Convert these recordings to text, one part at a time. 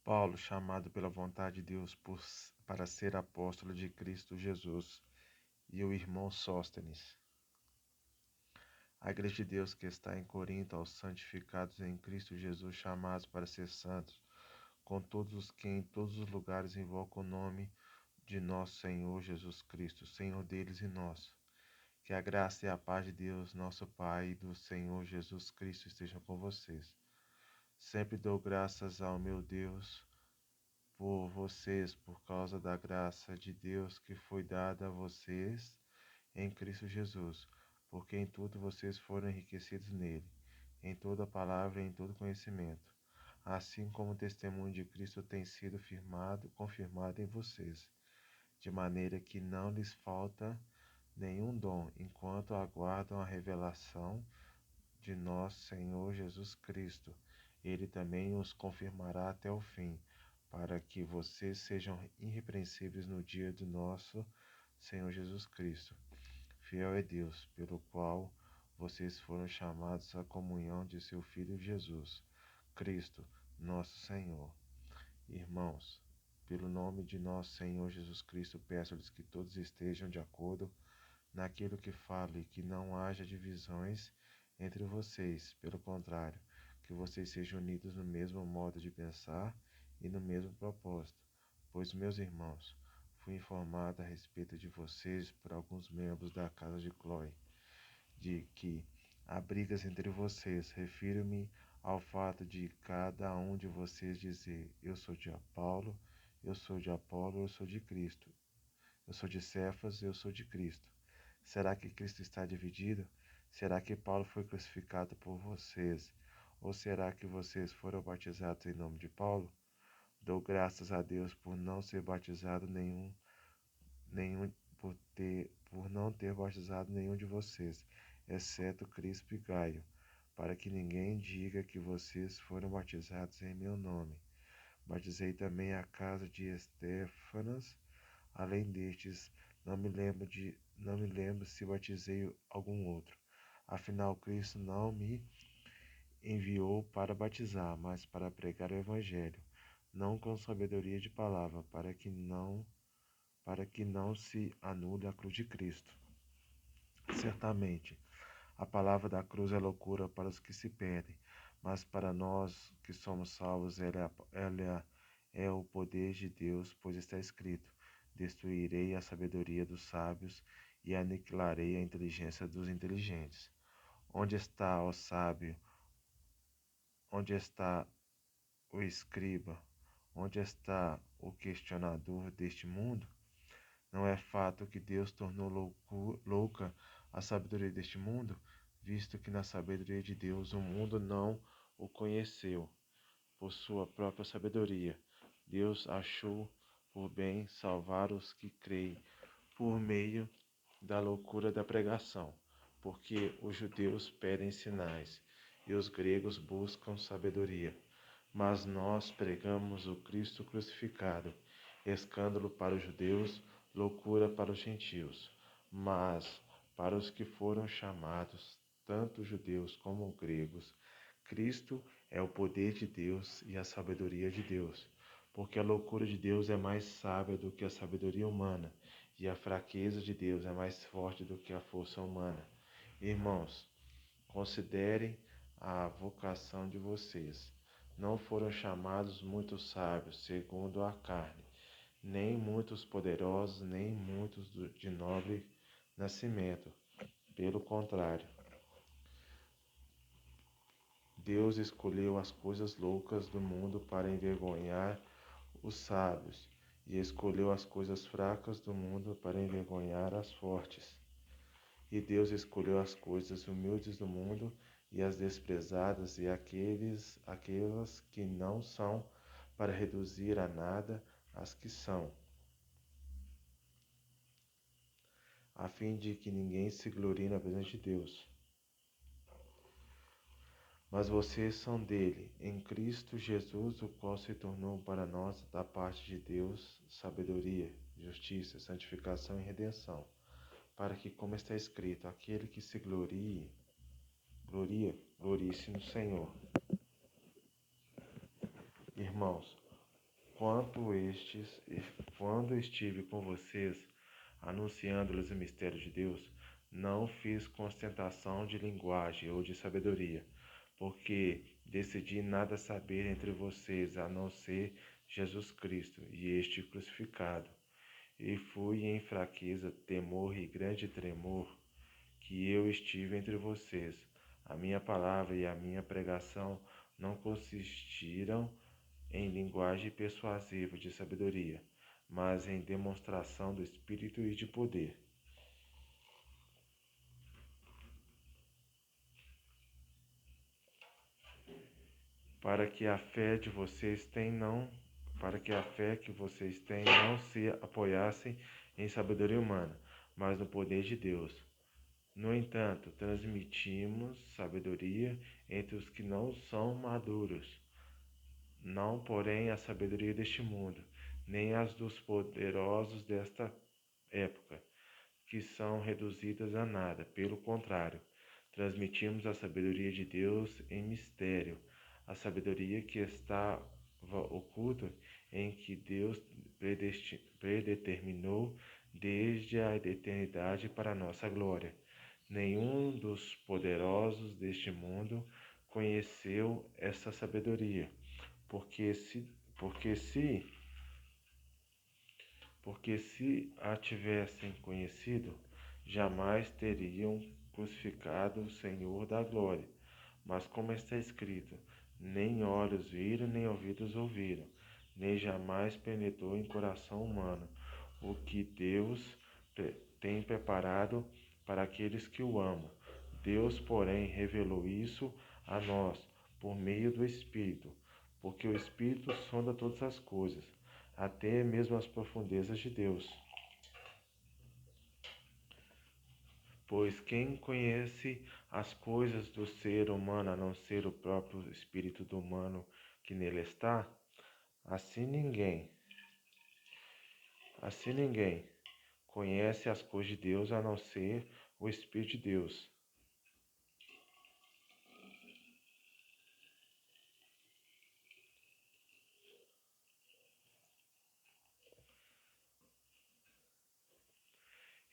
Paulo, chamado pela vontade de Deus para ser apóstolo de Cristo Jesus, e o irmão Sóstenes. A Igreja de Deus que está em Corinto, aos santificados em Cristo Jesus, chamados para ser santos, com todos os que em todos os lugares invocam o nome de nosso Senhor Jesus Cristo, Senhor deles e nosso. Que a graça e a paz de Deus, nosso Pai, e do Senhor Jesus Cristo estejam com vocês. Sempre dou graças ao meu Deus por vocês, por causa da graça de Deus que foi dada a vocês em Cristo Jesus, porque em tudo vocês foram enriquecidos nele, em toda palavra e em todo conhecimento, assim como o testemunho de Cristo tem sido confirmado em vocês, de maneira que não lhes falta nenhum dom, enquanto aguardam a revelação de nosso Senhor Jesus Cristo. Ele também os confirmará até o fim, para que vocês sejam irrepreensíveis no dia do nosso Senhor Jesus Cristo. Fiel é Deus, pelo qual vocês foram chamados à comunhão de seu Filho Jesus, Cristo, nosso Senhor. Irmãos, pelo nome de nosso Senhor Jesus Cristo, peço-lhes que todos estejam de acordo naquilo que falo e que não haja divisões entre vocês. Pelo contrário, que vocês sejam unidos no mesmo modo de pensar e no mesmo propósito. Pois, meus irmãos, fui informado a respeito de vocês por alguns membros da casa de Cloé, de que há brigas entre vocês. Refiro-me ao fato de cada um de vocês dizer: eu sou de Paulo, eu sou de Apolo, eu sou de Cristo. Eu sou de Cefas, eu sou de Cristo. Será que Cristo está dividido? Será que Paulo foi crucificado por vocês? Ou será que vocês foram batizados em nome de Paulo? Dou graças a Deus por não ser batizado nenhum por não ter batizado nenhum de vocês, exceto Crispo e Gaio, para que ninguém diga que vocês foram batizados em meu nome. Batizei também a casa de Estéfanas. Além destes, não me lembro se batizei algum outro. Afinal, Cristo não me enviou para batizar, mas para pregar o evangelho, não com sabedoria de palavra, para que não se anule a cruz de Cristo. Certamente, a palavra da cruz é loucura para os que se perdem, mas para nós que somos salvos, ela é o poder de Deus, pois está escrito: destruirei a sabedoria dos sábios e aniquilarei a inteligência dos inteligentes. Onde está o sábio? Onde está o escriba? Onde está o questionador deste mundo? Não é fato que Deus tornou louca a sabedoria deste mundo, visto que na sabedoria de Deus o mundo não o conheceu. Por sua própria sabedoria, Deus achou por bem salvar os que creem por meio da loucura da pregação, porque os judeus pedem sinais e os gregos buscam sabedoria. Mas nós pregamos o Cristo crucificado, escândalo para os judeus, loucura para os gentios. Mas para os que foram chamados, tanto judeus como gregos, Cristo é o poder de Deus e a sabedoria de Deus. Porque a loucura de Deus é mais sábia do que a sabedoria humana, e a fraqueza de Deus é mais forte do que a força humana. Irmãos, considerem a vocação de vocês. Não foram chamados muitos sábios, segundo a carne, nem muitos poderosos, nem muitos de nobre nascimento. Pelo contrário, Deus escolheu as coisas loucas do mundo para envergonhar os sábios, e escolheu as coisas fracas do mundo para envergonhar as fortes. E Deus escolheu as coisas humildes do mundo e as desprezadas e aquelas que não são, para reduzir a nada as que são, a fim de que ninguém se glorie na presença de Deus. Mas vocês são dele, em Cristo Jesus, o qual se tornou para nós, da parte de Deus, sabedoria, justiça, santificação e redenção, para que, como está escrito, aquele que se glorie-se no Senhor. Irmãos, quando estive com vocês, anunciando-lhes o mistério de Deus, não fiz com ostentação de linguagem ou de sabedoria, porque decidi nada saber entre vocês a não ser Jesus Cristo e este crucificado. E fui em fraqueza, temor e grande tremor que eu estive entre vocês. A minha palavra e a minha pregação não consistiram em linguagem persuasiva de sabedoria, mas em demonstração do Espírito e de poder, para que a fé de vocês tenha não, para que a fé que vocês têm não se apoiasse em sabedoria humana, mas no poder de Deus. No entanto, transmitimos sabedoria entre os que não são maduros, não porém a sabedoria deste mundo, nem as dos poderosos desta época, que são reduzidas a nada. Pelo contrário, transmitimos a sabedoria de Deus em mistério, a sabedoria que estava oculta em que Deus predeterminou desde a eternidade para a nossa glória. Nenhum dos poderosos deste mundo conheceu essa sabedoria, porque se, porque se porque se a tivessem conhecido, jamais teriam crucificado o Senhor da glória. Mas como está escrito, nem olhos viram, nem ouvidos ouviram, nem jamais penetrou em coração humano o que Deus tem preparado para aqueles que o amam. Deus, porém, revelou isso a nós por meio do Espírito, porque o Espírito sonda todas as coisas, até mesmo as profundezas de Deus. Pois quem conhece as coisas do ser humano a não ser o próprio espírito do humano que nele está? Assim ninguém, assim ninguém conhece as coisas de Deus a não ser o Espírito de Deus.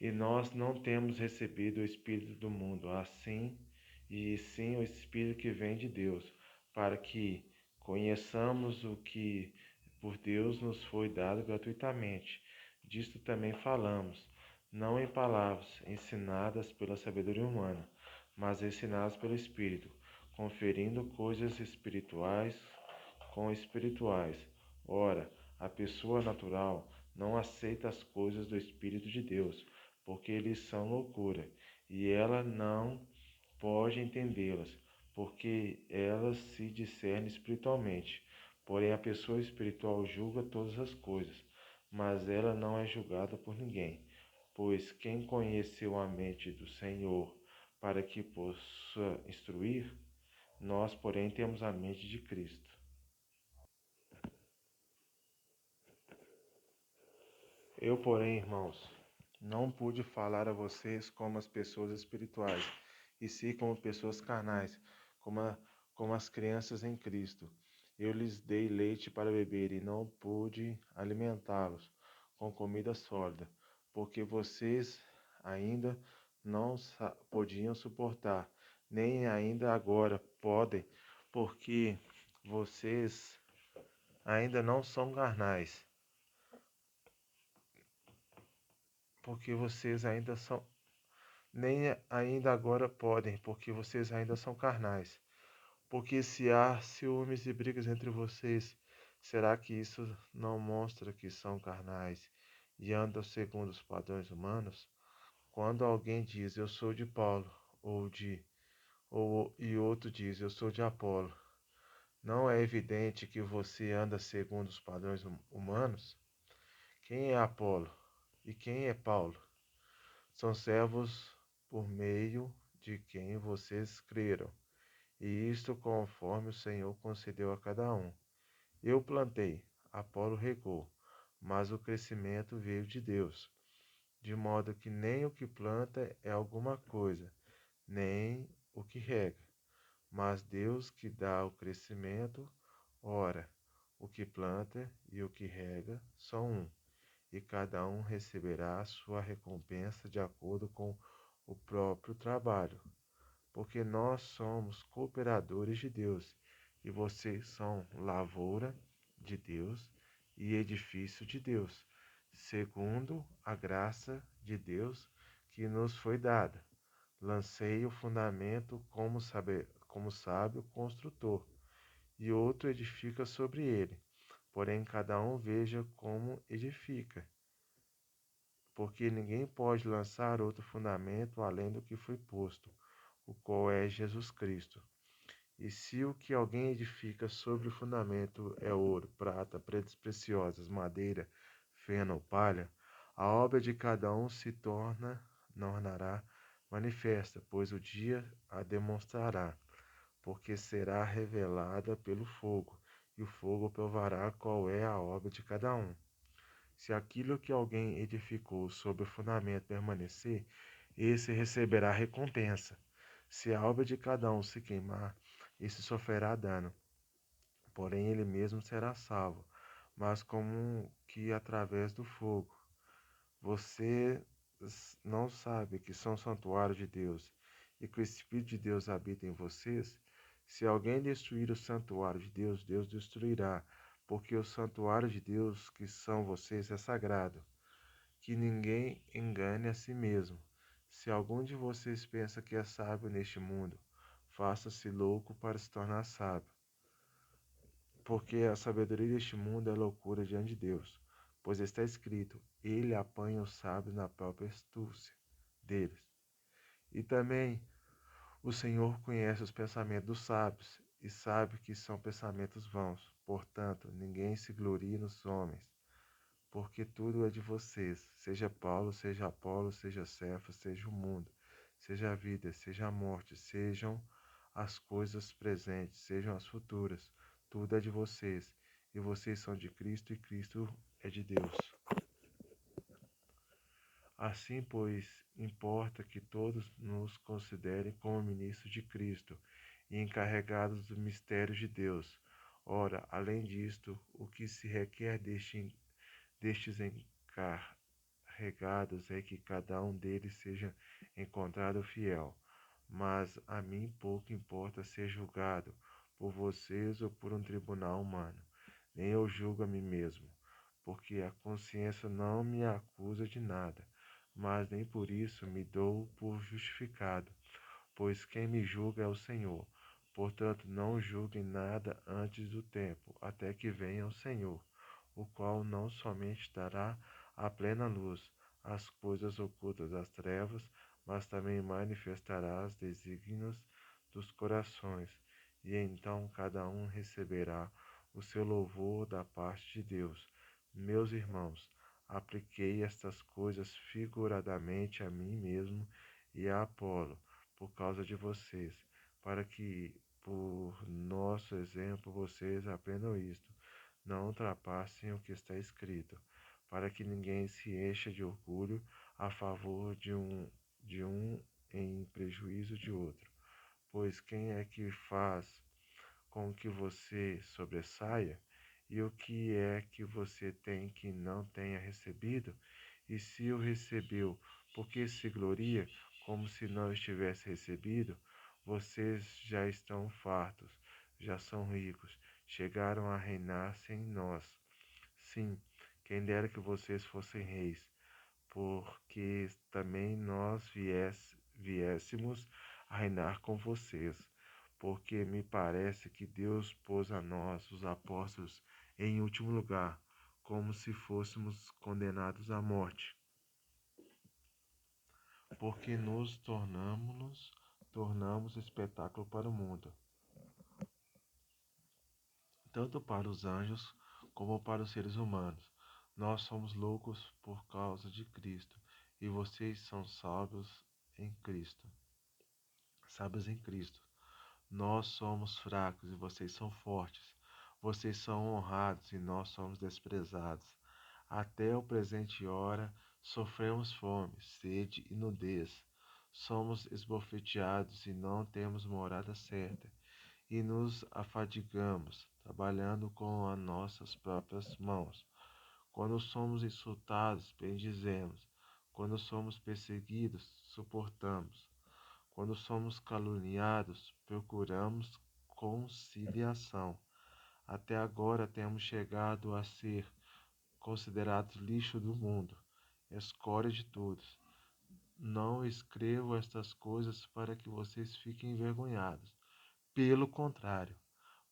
E nós não temos recebido o Espírito do mundo, assim, e sim o Espírito que vem de Deus, para que conheçamos o que por Deus nos foi dado gratuitamente. Disto também falamos, não em palavras ensinadas pela sabedoria humana, mas ensinadas pelo Espírito, conferindo coisas espirituais com espirituais. Ora, a pessoa natural não aceita as coisas do Espírito de Deus, porque eles são loucura, e ela não pode entendê-las, porque elas se discernem espiritualmente. Porém, a pessoa espiritual julga todas as coisas, mas ela não é julgada por ninguém. Pois quem conheceu a mente do Senhor para que possa instruir? Nós, porém, temos a mente de Cristo. Eu, porém, irmãos, não pude falar a vocês como as pessoas espirituais, e sim como pessoas carnais, como, como as crianças em Cristo. Eu lhes dei leite para beber e não pude alimentá-los com comida sólida, porque vocês ainda não podiam suportar, nem ainda agora podem, porque vocês ainda não são carnais, porque vocês ainda são nem ainda agora podem, porque vocês ainda são carnais. Porque se há ciúmes e brigas entre vocês, será que isso não mostra que são carnais e andam segundo os padrões humanos? Quando alguém diz eu sou de Paulo, e outro diz eu sou de Apolo, não é evidente que você anda segundo os padrões humanos? Quem é Apolo e quem é Paulo? São servos por meio de quem vocês creram, e isto conforme o Senhor concedeu a cada um. Eu plantei, Apolo regou, mas o crescimento veio de Deus, de modo que nem o que planta é alguma coisa, nem o que rega, mas Deus que dá o crescimento. Ora, o que planta e o que rega são um, e cada um receberá a sua recompensa de acordo com o próprio trabalho, porque nós somos cooperadores de Deus, e vocês são lavoura de Deus e edifício de Deus, segundo a graça de Deus que nos foi dada. Lancei o fundamento como sábio construtor, e outro edifica sobre ele. Porém, cada um veja como edifica, porque ninguém pode lançar outro fundamento além do que foi posto, o qual é Jesus Cristo. E se o que alguém edifica sobre o fundamento é ouro, prata, pedras preciosas, madeira, feno ou palha, a obra de cada um tornará manifesta, pois o dia a demonstrará, porque será revelada pelo fogo, e o fogo provará qual é a obra de cada um. Se aquilo que alguém edificou sobre o fundamento permanecer, esse receberá recompensa. Se a obra de cada um se queimar, esse sofrerá dano, porém ele mesmo será salvo, mas como que através do fogo. Você não sabe que são santuário de Deus e que o Espírito de Deus habita em vocês? Se alguém destruir o santuário de Deus, Deus destruirá, porque o santuário de Deus, que são vocês, é sagrado. Que ninguém engane a si mesmo. Se algum de vocês pensa que é sábio neste mundo, faça-se louco para se tornar sábio. Porque a sabedoria deste mundo é loucura diante de Deus. Pois está escrito: Ele apanha os sábios na própria astúcia deles. E também o Senhor conhece os pensamentos dos sábios, e sabe que são pensamentos vãos. Portanto, ninguém se glorie nos homens, porque tudo é de vocês, seja Paulo, seja Apolo, seja Cefas, seja o mundo, seja a vida, seja a morte, sejam as coisas presentes, sejam as futuras, tudo é de vocês, e vocês são de Cristo, e Cristo é de Deus. Assim, pois, importa que todos nos considerem como ministros de Cristo e encarregados dos mistérios de Deus. Ora, além disto, o que se requer destes encarregados é que cada um deles seja encontrado fiel. Mas a mim pouco importa ser julgado por vocês ou por um tribunal humano. Nem eu julgo a mim mesmo, porque a consciência não me acusa de nada, mas nem por isso me dou por justificado, pois quem me julga é o Senhor. Portanto, não julguem nada antes do tempo, até que venha o Senhor, o qual não somente dará à plena luz as coisas ocultas das trevas, mas também manifestará os desígnios dos corações, e então cada um receberá o seu louvor da parte de Deus. Meus irmãos, apliquei estas coisas figuradamente a mim mesmo e a Apolo, por causa de vocês, para que, por nosso exemplo, vocês aprendam isto. Não ultrapassem o que está escrito, para que ninguém se encha de orgulho a favor de um em prejuízo de outro. Pois quem é que faz com que você sobressaia? E o que é que você tem que não tenha recebido? E se o recebeu, por que se gloria como se não estivesse recebido? Vocês já estão fartos, já são ricos, chegaram a reinar sem nós. Sim, quem dera que vocês fossem reis, porque também nós viéssemos a reinar com vocês. Porque me parece que Deus pôs a nós, os apóstolos, em último lugar, como se fôssemos condenados à morte, porque nos tornamos espetáculo para o mundo, tanto para os anjos como para os seres humanos. Nós somos loucos por causa de Cristo, e vocês são sábios em Cristo. Nós somos fracos e vocês são fortes. Vocês são honrados e nós somos desprezados. Até o presente hora sofremos fome, sede e nudez. Somos esbofeteados e não temos morada certa, e nos afadigamos, trabalhando com as nossas próprias mãos. Quando somos insultados, bendizemos. Quando somos perseguidos, suportamos. Quando somos caluniados, procuramos conciliação. Até agora temos chegado a ser considerados lixo do mundo, escória de todos. Não escrevo estas coisas para que vocês fiquem envergonhados. Pelo contrário,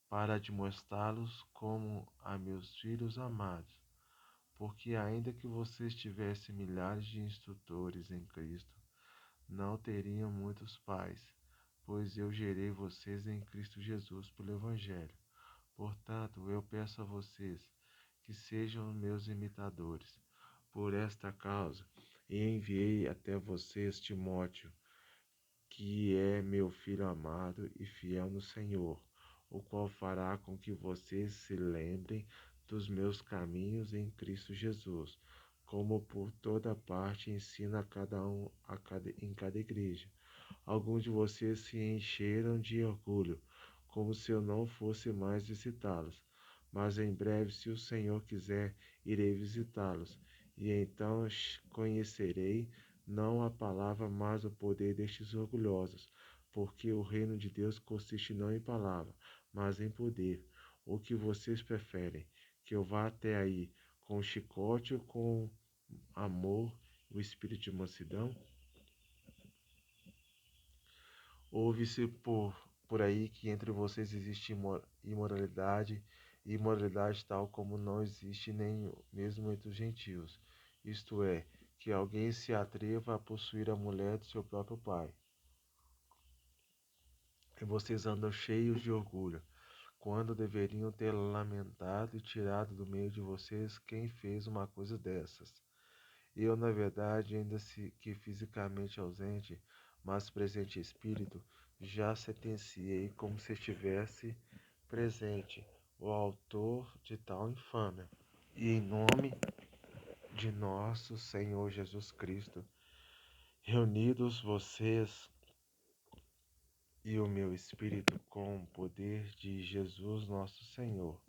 para demonstrá-los como a meus filhos amados. Porque ainda que vocês tivessem milhares de instrutores em Cristo, não teriam muitos pais, pois eu gerei vocês em Cristo Jesus pelo Evangelho. Portanto, eu peço a vocês que sejam meus imitadores. Por esta causa, enviei até vocês Timóteo, que é meu filho amado e fiel no Senhor, o qual fará com que vocês se lembrem dos meus caminhos em Cristo Jesus, como por toda parte ensina a cada um em cada igreja. Alguns de vocês se encheram de orgulho, como se eu não fosse mais visitá-los. Mas em breve, se o Senhor quiser, irei visitá-los, e então conhecerei não a palavra, mas o poder destes orgulhosos, porque o reino de Deus consiste não em palavra, mas em poder. O que vocês preferem? Que eu vá até aí com chicote ou com amor, o espírito de mansidão? Ouve-se por aí que entre vocês existe imoralidade, e imoralidade tal como não existe nem mesmo entre os gentios. Isto é, que alguém se atreva a possuir a mulher do seu próprio pai. E vocês andam cheios de orgulho, quando deveriam ter lamentado e tirado do meio de vocês quem fez uma coisa dessas. Eu, na verdade, ainda que fisicamente ausente, mas presente em espírito, já sentenciei como se estivesse presente o autor de tal infâmia. E em nome de nosso Senhor Jesus Cristo, reunidos vocês e o meu espírito com o poder de Jesus nosso Senhor,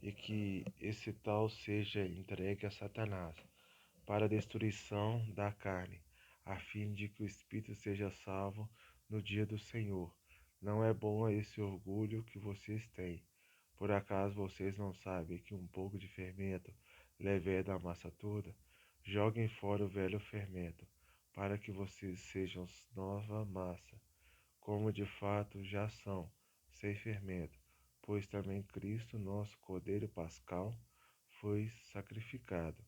e que esse tal seja entregue a Satanás para a destruição da carne, a fim de que o espírito seja salvo no dia do Senhor. Não é bom esse orgulho que vocês têm. Por acaso vocês não sabem que um pouco de fermento leveda a massa toda? Joguem fora o velho fermento, para que vocês sejam nova massa, como de fato já são, sem fermento, pois também Cristo, nosso Cordeiro Pascal, foi sacrificado.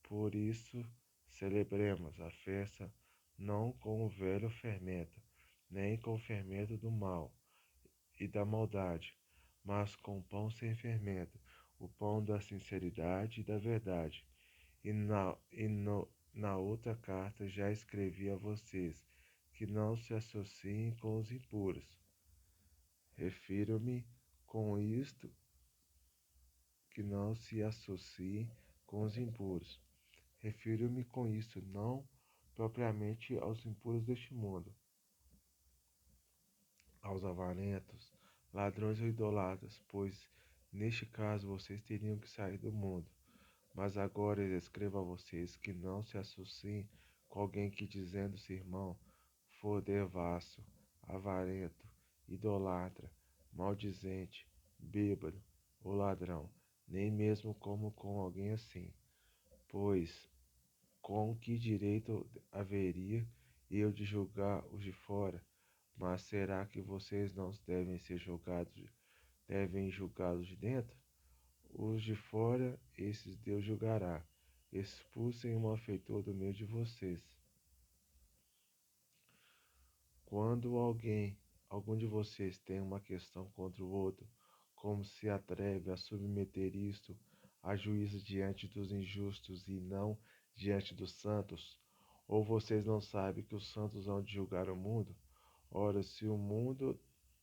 Por isso, celebremos a festa não com o velho fermento, nem com o fermento do mal e da maldade, mas com o pão sem fermento, o pão da sinceridade e da verdade. Na outra carta já escrevi a vocês que não se associem com os impuros. Refiro-me com isto que não se associe com os impuros. Refiro-me com isso não propriamente aos impuros deste mundo, aos avarentos, ladrões ou idolatras, pois neste caso vocês teriam que sair do mundo. Mas agora eu escrevo a vocês que não se associem com alguém que, dizendo-se irmão, for devasso, avarento, idolatra, maldizente, bêbado ou ladrão, nem mesmo como com alguém assim. Pois com que direito haveria eu de julgar os de fora? Mas será que vocês não devem ser devem julgá-los de dentro? Os de fora, esses Deus julgará. Expulsem o malfeitor do meio de vocês. Quando algum de vocês tem uma questão contra o outro, como se atreve a submeter isto a juízo diante dos injustos e não diante dos santos? Ou vocês não sabem que os santos hão de julgar o mundo? Ora, se o mundo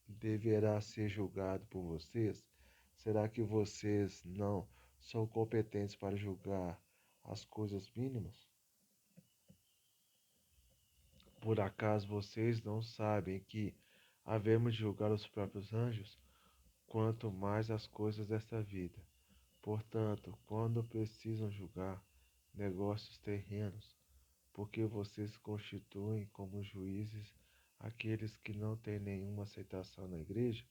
deverá ser julgado por vocês, será que vocês não são competentes para julgar as coisas mínimas? Por acaso vocês não sabem que havemos de julgar os próprios anjos? quanto mais as coisas desta vida. Portanto, quando precisam julgar negócios terrenos, porque vocês constituem como juízes aqueles que não têm nenhuma aceitação na igreja,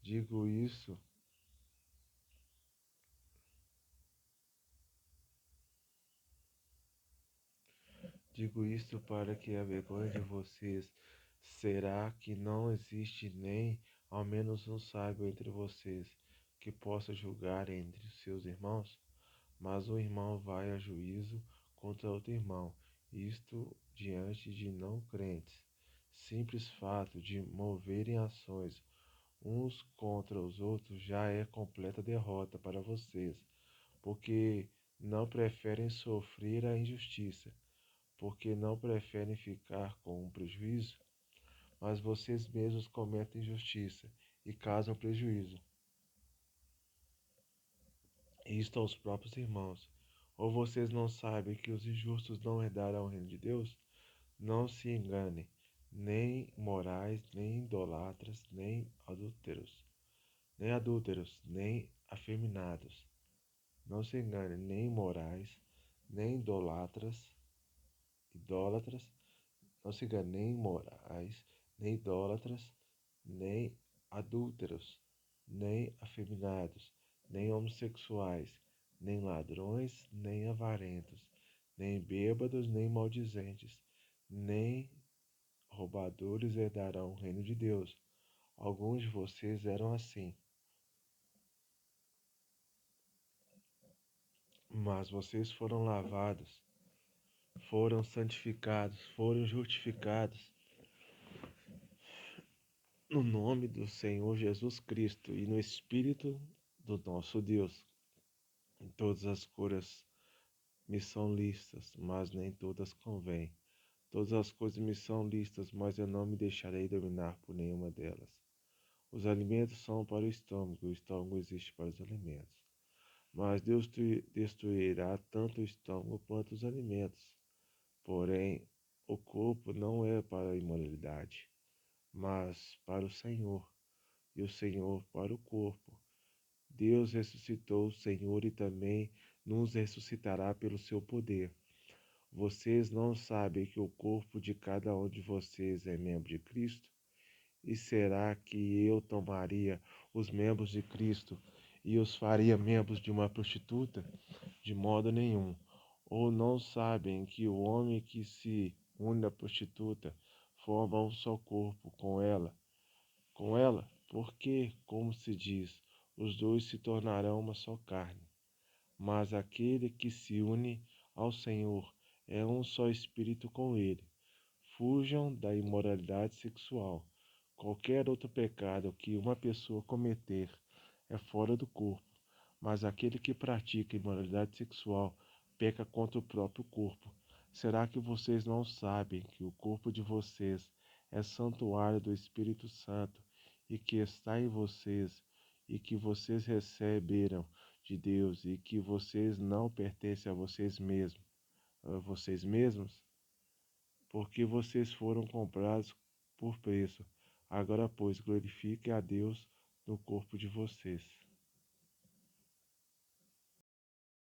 digo isso Digo isto para que a vergonha de vocês será que não existe nem ao menos um sábio entre vocês que possa julgar entre os seus irmãos? Mas um irmão vai a juízo contra outro irmão, isto diante de não crentes. Simples fato de moverem ações uns contra os outros já é completa derrota para vocês, porque não preferem sofrer a injustiça porque não preferem ficar com um prejuízo, mas vocês mesmos cometem injustiça e causam prejuízo, isto aos próprios irmãos. Ou vocês não sabem que os injustos não herdarão o reino de Deus? Não se enganem, nem morais, nem idolatras, nem afeminados. Não se enganem, nem morais, nem idólatras, não se engane, nem imorais, nem idólatras, nem adúlteros, nem afeminados, nem homossexuais, nem ladrões, nem avarentos, nem bêbados, nem maldizentes, nem roubadores herdarão o reino de Deus. Alguns de vocês eram assim, mas vocês foram lavados, foram santificados, foram justificados no nome do Senhor Jesus Cristo e no Espírito do nosso Deus. Todas as curas me são listas, mas nem todas convêm. Todas as coisas me são listas, mas eu não me deixarei dominar por nenhuma delas. Os alimentos são para o estômago existe para os alimentos. Mas Deus destruirá tanto o estômago quanto os alimentos. Porém, o corpo não é para a imoralidade, mas para o Senhor, e o Senhor para o corpo. Deus ressuscitou o Senhor e também nos ressuscitará pelo seu poder. Vocês não sabem que o corpo de cada um de vocês é membro de Cristo? E será que eu tomaria os membros de Cristo e os faria membros de uma prostituta? De modo nenhum. Ou não sabem que o homem que se une à prostituta forma um só corpo com ela? Porque, como se diz, os dois se tornarão uma só carne. Mas aquele que se une ao Senhor é um só espírito com ele. Fujam da imoralidade sexual. Qualquer outro pecado que uma pessoa cometer é fora do corpo, mas aquele que pratica imoralidade sexual peca contra o próprio corpo. Será que vocês não sabem que o corpo de vocês é santuário do Espírito Santo e que está em vocês e que vocês receberam de Deus e que vocês não pertencem a vocês mesmos? Porque vocês foram comprados por preço. Agora, pois, glorifiquem a Deus no corpo de vocês.